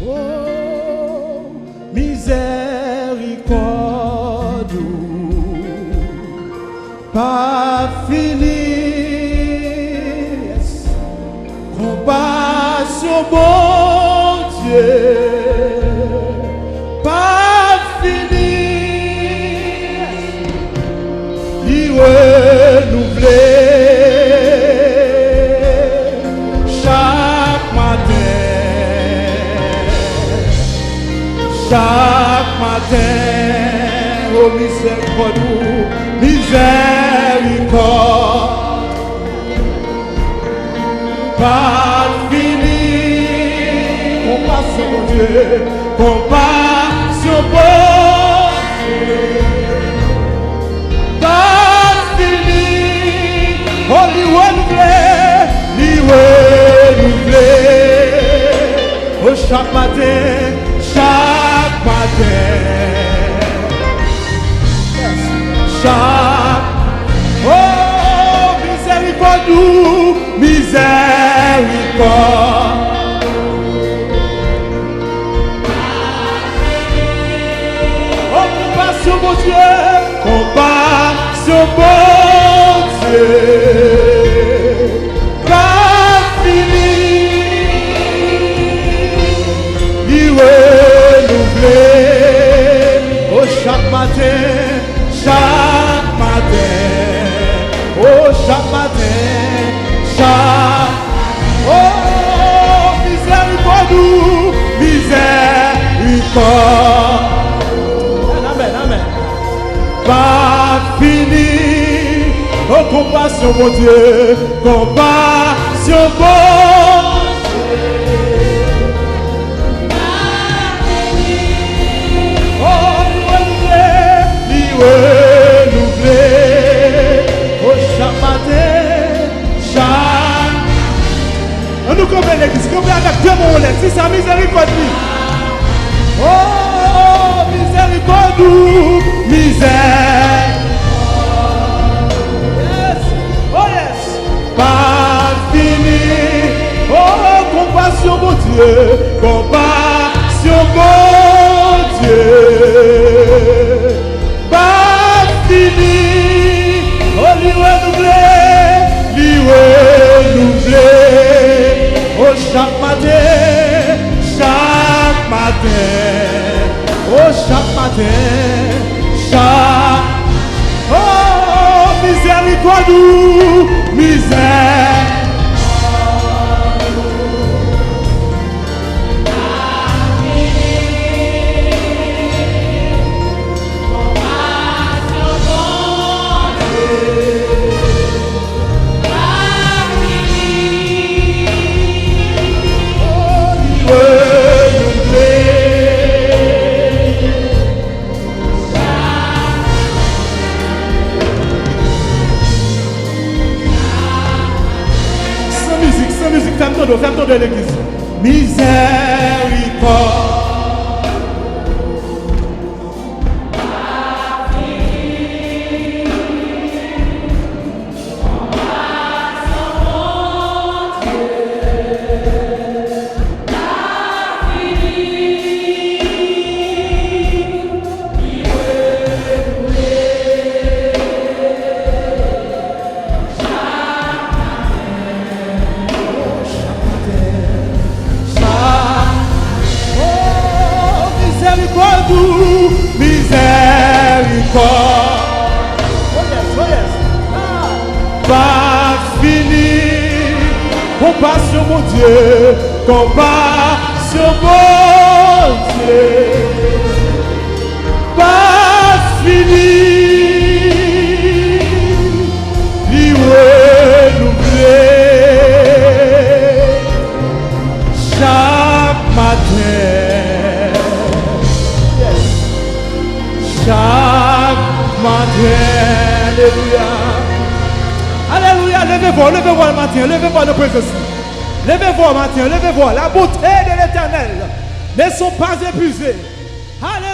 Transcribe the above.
Oh, miséricorde, pas fini. Compassion, bon Dieu, pas fini. Il renouvelé chaque matin, oh miséricorde, miséricorde, pas fini. Compassion, mon Dieu, compassion, bon Dieu, pas fini. Oh, lui renouvelé, oh, chaque matin, oh, miséricorde, miséricorde. Oh, compassion, mon Dieu, compassion, bon Dieu, pas fini. Il renouvelé, oh, chaque matin, oh, chaque matin, oh, miséricorde, miséricorde. Amen, amen. Pas fini. Oh, compassion, mon Dieu, compassion, bon Dieu. Oh, renouvelé, oh, chaque matin, on nous comprend l'église, comprend avec deux mots, c'est sa miséricorde. Oh, miséricorde, misère. Yes, oh yes, pas fini. Oh, compassion, mon Dieu, compassion, mon Dieu. Pas fini. Oh, lui renouvelé, oh, chaque matin, oh, chaque matin, oh, miséricorde, misère. Ferme-toi de l'église. Miséricorde. Pas fini. Compassion, mon Dieu, compassion, mon Dieu, pas fini. Lui renouvelé chaque matin, chaque matin. Alléluia. Alléluia, levez-vous le matin, levez-vous le présence. Levez-vous le matin, levez-vous la beauté de l'Éternel ne sont pas épuisées. Alléluia.